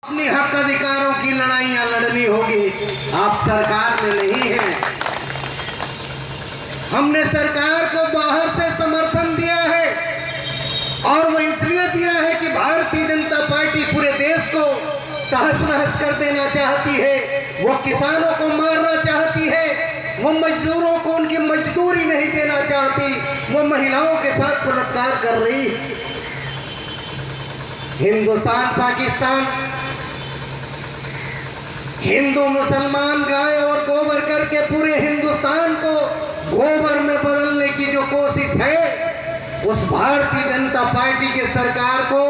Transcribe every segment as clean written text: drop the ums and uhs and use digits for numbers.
अपने हक अधिकारों की लड़ाइयां लड़नी होगी। आप सरकार में नहीं हैं। हमने सरकार को बाहर से समर्थन दिया है और वो इसलिए दिया है कि भारतीय जनता पार्टी पूरे देश को तहस नहस कर देना चाहती है। वो किसानों को मारना चाहती है, वो मजदूरों को उनकी मजदूरी नहीं देना चाहती, वो महिलाओं के साथ बलात्कार कर रही। हिंदुस्तान पाकिस्तान, हिंदू मुसलमान गाय और गोबर करके पूरे हिंदुस्तान को गोबर में बदलने की जो कोशिश है, उस भारतीय जनता पार्टी के सरकार को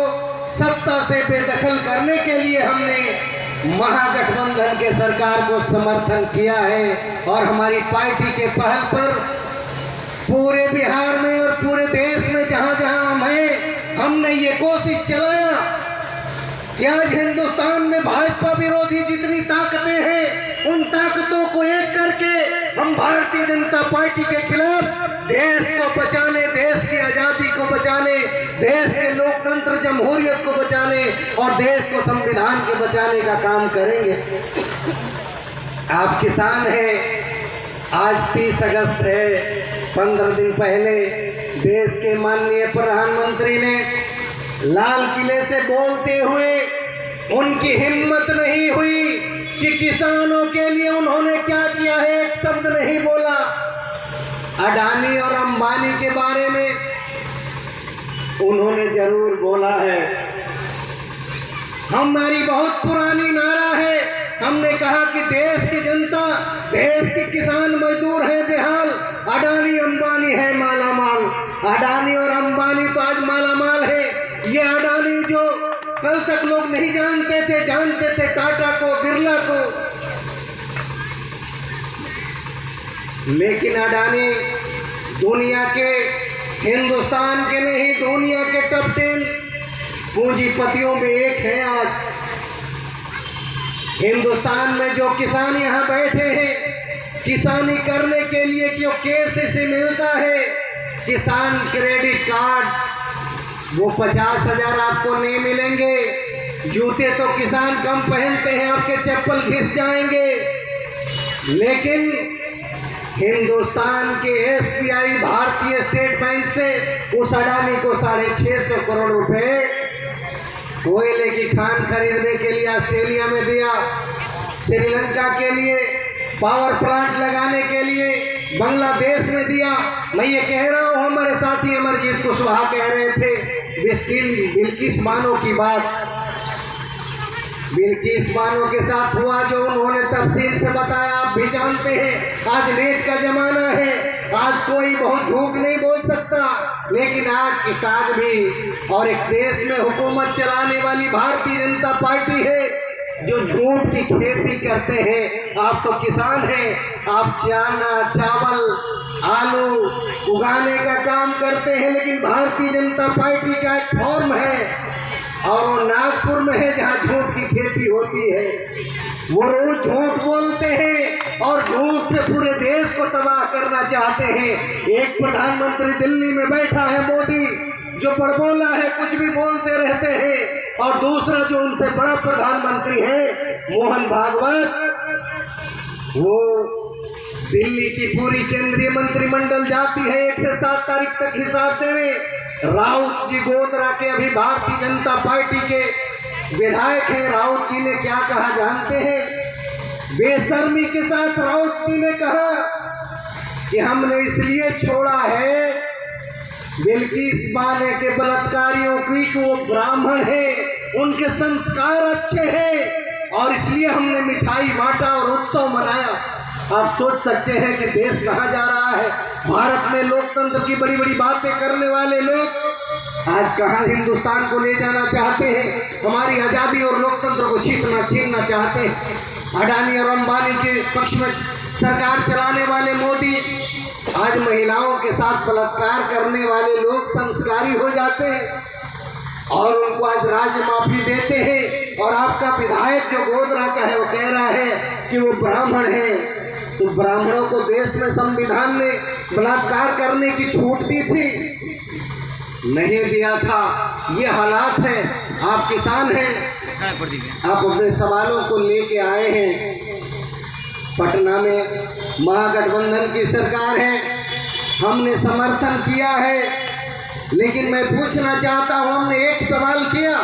सत्ता से बेदखल करने के लिए हमने महागठबंधन के सरकार को समर्थन किया है। और हमारी पार्टी के पहल पर पूरे बिहार में और पूरे देश में जहां जहां हम हैं, हमने ये कोशिश चलाया कि आज हिंदुस्तान में भाजपा विरोधी जितनी ताकतें हैं, उन ताकतों को एक करके हम भारतीय जनता पार्टी के खिलाफ देश को बचाने, देश की आजादी को बचाने, देश के लोकतंत्र जमहूरियत को बचाने और देश को संविधान के बचाने का काम करेंगे। आप किसान हैं, आज 30 अगस्त है। 15 दिन पहले देश के माननीय प्रधानमंत्री ने लाल किले से बोलते हुए, उनकी हिम्मत नहीं हुई कि किसानों के लिए उन्होंने क्या किया है, एक शब्द नहीं बोला। अडानी और अंबानी के बारे में उन्होंने जरूर बोला है। हमारी बहुत पुरानी नारा है, हमने कहा कि देश की जनता, देश के किसान मजदूर है बेहाल, अडानी अंबानी है मालामाल। अडानी और अंबानी तो आज मालामाल है। ये अडानी जो कल तक लोग नहीं जानते थे टाटा को, बिरला को, लेकिन अडानी दुनिया के, हिंदुस्तान के नहीं, दुनिया के टॉप 10 पूंजीपतियों में एक है। आज हिंदुस्तान में जो किसान यहाँ बैठे हैं, किसानी करने के लिए क्यों केसीसी मिलता है, किसान क्रेडिट कार्ड, वो 50,000 आपको नहीं मिलेंगे। जूते तो किसान कम पहनते हैं, आपके चप्पल घिस जाएंगे। लेकिन हिंदुस्तान के एसबीआई, भारतीय स्टेट बैंक से उस अडानी को 650 करोड़ रुपए कोयले की खान खरीदने के लिए ऑस्ट्रेलिया में दिया, श्रीलंका के लिए पावर प्लांट लगाने के लिए बांग्लादेश में दिया। मैं ये कह रहा हूँ, हमारे साथी अमरजीत कुशवाहा कह रहे थे बिल्किस बानो की बात। बिल्किस बानो के साथ हुआ जो उन्होंने तफसील से बताया, आप भी जानते हैं। आज नेट का जमाना है, आज कोई बहुत झूठ नहीं बोल सकता, लेकिन आज किताब भी और एक देश में हुकूमत चलाने वाली भारतीय जनता पार्टी है जो झूठ की खेती करते हैं। आप तो किसान हैं, आप चना, चावल, आलू उगाने का काम करते हैं, लेकिन भारतीय जनता पार्टी का एक फॉर्म है और वो नागपुर में है जहाँ झूठ की खेती होती है। वो रोज झूठ बोलते हैं और झूठ से पूरे देश को तबाह करना चाहते हैं। एक प्रधानमंत्री दिल्ली में बैठा है मोदी, जो बड़बोला है, कुछ भी बोलते रहते हैं, और दूसरा जो उनसे बड़ा प्रधानमंत्री है मोहन भागवत, वो दिल्ली की पूरी केंद्रीय मंत्रिमंडल जाती है 1 से 7 तारीख तक हिसाब देने। राउत जी गोधरा के अभी भारतीय जनता पार्टी के विधायक हैं। राउत जी ने क्या कहा जानते हैं? बेशर्मी के साथ राउत जी ने कहा कि हमने इसलिए छोड़ा है बिल्किस बानो के बलात्कारियों की कि वो ब्राह्मण है, उनके संस्कार अच्छे हैं, और इसलिए हमने मिठाई बांटा और उत्सव मनाया। आप सोच सकते हैं कि देश कहाँ जा रहा है। भारत में लोकतंत्र की बड़ी बड़ी बातें करने वाले लोग आज कहाँ हिंदुस्तान को ले जाना चाहते हैं, हमारी आज़ादी और लोकतंत्र को छीनना चाहते हैं। अडानी और अंबानी के पक्ष में सरकार चलाने वाले मोदी आज महिलाओं के साथ बलात्कार करने वाले लोग संस्कारी हो जाते हैं और उनको आज राज्य माफी देते हैं। और आपका विधायक जो गोधरा का है, वो कह रहा है कि वो ब्राह्मण है। तो ब्राह्मणों को देश में संविधान ने बलात्कार करने की छूट दी थी? नहीं दिया था। ये हालात है। आप किसान हैं, आप अपने सवालों को लेके आए हैं। पटना में महागठबंधन की सरकार है, हमने समर्थन किया है, लेकिन मैं पूछना चाहता हूं, हमने एक सवाल किया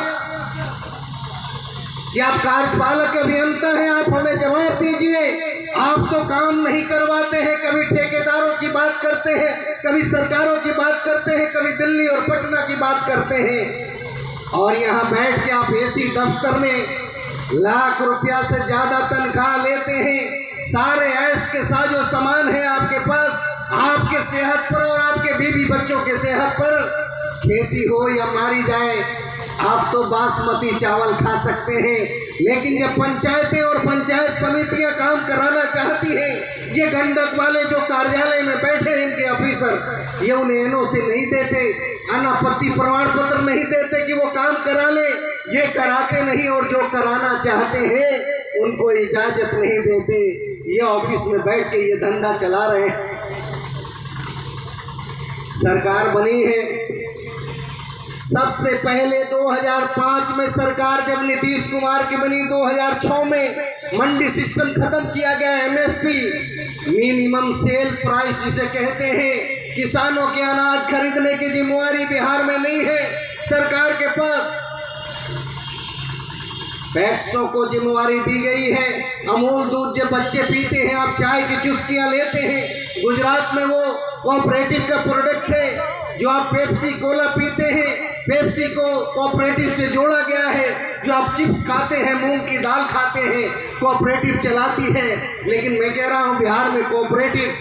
कि आप कार्यपालक अभियंता हैं, आप हमें जवाब दीजिए। आप तो काम नहीं करवाते हैं, कभी ठेकेदारों की बात करते हैं, कभी सरकारों की बात करते हैं, कभी दिल्ली और पटना की बात करते हैं, और यहाँ बैठ के आप एसी दफ्तर में लाख रुपया से ज्यादा तनख्वाह लेते हैं। सारे ऐश के साजो सामान है आपके पास, आपके सेहत पर और आपके बीवी बच्चों के सेहत पर, खेती हो या मारी जाए, आप तो बासमती चावल खा सकते हैं। लेकिन जब पंचायतें और पंचायत समितियां काम कराना चाहती हैं, ये गंडक वाले जो कार्यालय में बैठे हैं इनके ऑफिसर, ये उन्हें एनओसी नहीं देते, अनापत्ति प्रमाण पत्र नहीं देते कि वो काम करा ले, ये कराते नहीं, और जो कराना चाहते हैं उनको इजाजत नहीं देते। ये ऑफिस में बैठ के ये धंधा चला रहे हैं। सरकार बनी है सबसे पहले 2005 में सरकार जब नीतीश कुमार की बनी, 2006 में मंडी सिस्टम खत्म किया गया। एमएसपी मिनिमम सेल प्राइस जिसे कहते हैं, किसानों के अनाज खरीदने की जिम्मेवारी बिहार में नहीं है सरकार के पास, पैक्सों को जिम्मेवारी दी गई है। अमूल दूध जो बच्चे पीते हैं, आप चाय की चुस्कियां लेते हैं, गुजरात में वो कोऑपरेटिव का प्रोडक्ट है। जो आप पेप्सी कोला पीते हैं, पेप्सी को कोऑपरेटिव से जोड़ा गया है। जो आप चिप्स खाते हैं, मूंग की दाल खाते हैं, कोऑपरेटिव चलाती है। लेकिन मैं कह रहा हूं बिहार में कोऑपरेटिव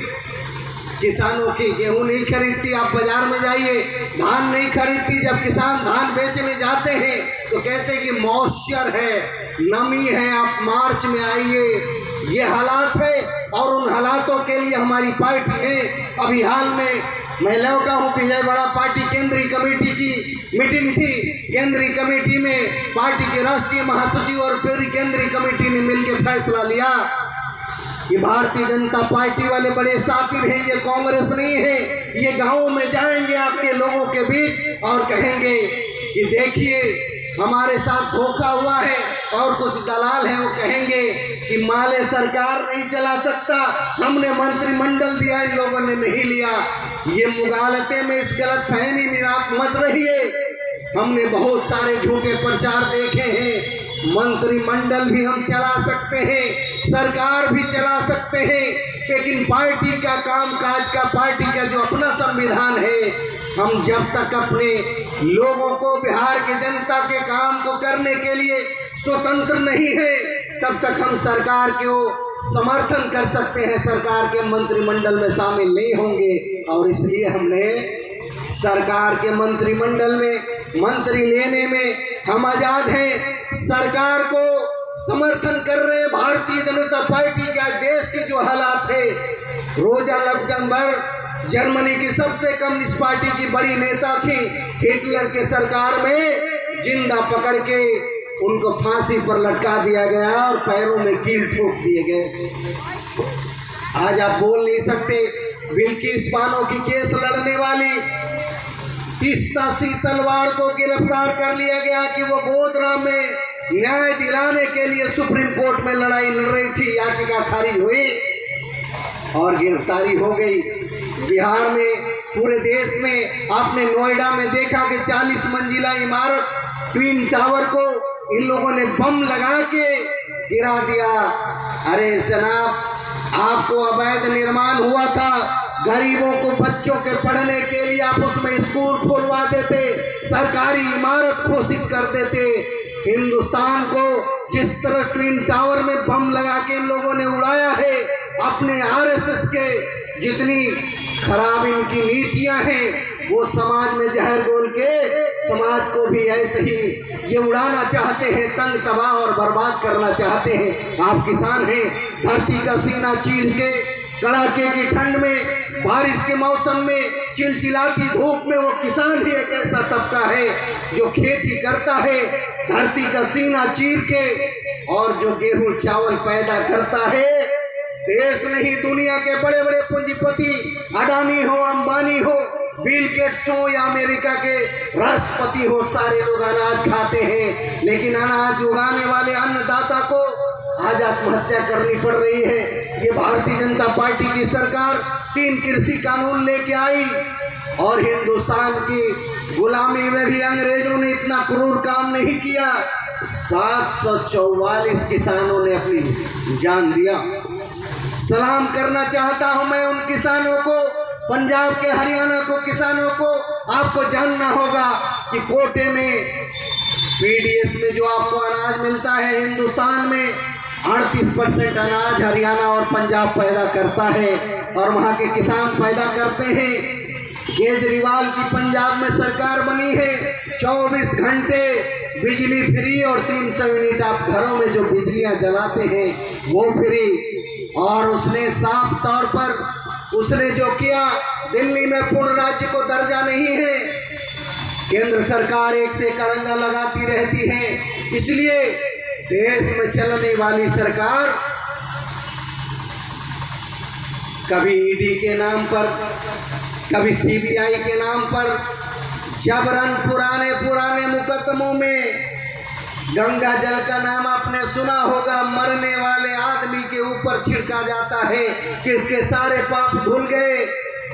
किसानों की गेहूं नहीं खरीदती। आप बाजार में जाइए, धान नहीं खरीदती। जब किसान धान बेचने जाते हैं तो कहते हैं कि मॉइस्चर है, नमी है, आप मार्च में आइए। ये हालात है, और उन हालातों के लिए हमारी पार्टी ने अभी हाल में, मैं लौटा हूँ विजयवाड़ा पार्टी केंद्रीय कमेटी की मीटिंग थी। केंद्रीय कमेटी में पार्टी के राष्ट्रीय महासचिव और पूरी केंद्रीय कमेटी ने मिलकर फैसला लिया कि भारतीय जनता पार्टी वाले बड़े शातिर हैं, ये कांग्रेस नहीं है। ये गाँव में जाएंगे आपके लोगों के बीच और कहेंगे कि देखिए हमारे साथ धोखा हुआ है, और कुछ दलाल हैं वो कहेंगे कि माले सरकार नहीं चला सकता, हमने मंत्रिमंडल दिया, इन लोगों ने नहीं लिया। ये मुगालते में, इस गलत फहमी में आप मत रहिए। हमने बहुत सारे झूठे प्रचार देखे हैं। मंत्रिमंडल भी हम चला सकते हैं, सरकार भी चला सकते हैं, लेकिन पार्टी का काम काज का, पार्टी का जो अपना संविधान है, हम जब तक अपने लोगों को, बिहार की जनता के काम को करने के लिए स्वतंत्र नहीं है, तब तक हम सरकार को समर्थन कर सकते हैं, सरकार के मंत्रिमंडल में शामिल नहीं होंगे। और इसलिए हमने सरकार के मंत्रिमंडल में मंत्री लेने में हम आजाद हैं, सरकार को समर्थन कर रहे हैं। भारतीय जनता पार्टी का देश के जो हालात है, रोजा लक्जमबर्ग जर्मनी की सबसे कम्युनिस्ट पार्टी की बड़ी नेता थी, हिटलर के सरकार में जिंदा पकड़ के उनको फांसी पर लटका दिया गया और पैरों में कील ठोक दिए गए। आज आप बोल नहीं सकते। बिल्किस बानो की केस लड़ने वाली तीस्ता सी तलवार को गिरफ्तार कर लिया गया कि वो गोधरा में न्याय दिलाने के लिए सुप्रीम कोर्ट में लड़ाई लड़ रही थी। याचिका खारिज हुई और गिरफ्तारी हो गई। बिहार में, पूरे देश में आपने नोएडा में देखा कि 40 मंजिला इमारत ट्विन टावर को इन लोगों ने बम लगा के गिरा दिया। अरे जनाब, आपको अवैध निर्माण हुआ था, गरीबों को, बच्चों के पढ़ने के लिए आप उसमें स्कूल खोलवा देते, सरकारी इमारत घोषित कर देते। हिंदुस्तान को जिस तरह ट्विन टावर में बम लगा के इन लोगों ने उड़ाया है, अपने आरएसएस के जितनी खराब इनकी नीतियां हैं, वो समाज में जहर घोल के समाज को भी ऐसे ही ये उड़ाना चाहते हैं, तंग तबाह और बर्बाद करना चाहते हैं। आप किसान हैं, धरती का सीना चीर के कड़ाके की ठंड में, बारिश के मौसम में, चिलचिलाती धूप में, वो किसान ही एक ऐसा तबका है जो खेती करता है धरती का सीना चीर के, और जो गेहूं चावल पैदा करता है। देश नहीं, दुनिया के बड़े बड़े पूंजीपति, अडानी हो, अंबानी हो, बिल गेट्स हो या अमेरिका के राष्ट्रपति हो, सारे लोग अनाज खाते हैं, लेकिन अनाज उगाने वाले अन्नदाता को आज आत्महत्या करनी पड़ रही है। ये भारतीय जनता पार्टी की सरकार 3 कृषि कानून लेके आई और हिंदुस्तान की गुलामी में भी अंग्रेजों ने इतना क्रूर काम नहीं किया। 744 किसानों ने अपनी जान दिया। सलाम करना चाहता हूं मैं उन किसानों को, पंजाब के, हरियाणा को किसानों को। आपको जानना होगा कि कोटे में पीडीएस में जो आपको अनाज मिलता है, हिंदुस्तान में 38% अनाज हरियाणा और पंजाब पैदा करता है और वहाँ के किसान पैदा करते हैं। केजरीवाल की पंजाब में सरकार बनी है, 24 घंटे बिजली फ्री और 300 यूनिट आप घरों में जो बिजलियां जलाते हैं वो फ्री। और उसने साफ तौर पर उसने जो किया, दिल्ली में पूर्ण राज्य को दर्जा नहीं है। केंद्र सरकार एक से एक अड़ंगा लगाती रहती है, इसलिए देश में चलने वाली सरकार कभी ईडी के नाम पर, कभी सीबीआई के नाम पर जबरन पुराने मुकदमों में, गंगा जल का नाम आपने सुना होगा, मरने वाले आदमी के ऊपर छिड़का जाता है कि इसके सारे पाप धुल गए।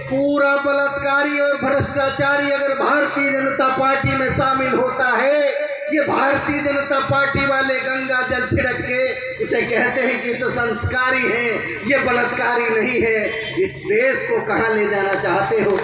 पूरा बलात्कारी और भ्रष्टाचारी अगर भारतीय जनता पार्टी में शामिल होता है, ये भारतीय जनता पार्टी वाले गंगा जल छिड़क के उसे कहते हैं कि तो संस्कारी है, ये बलात्कारी नहीं है। इस देश को कहां ले जाना चाहते हो?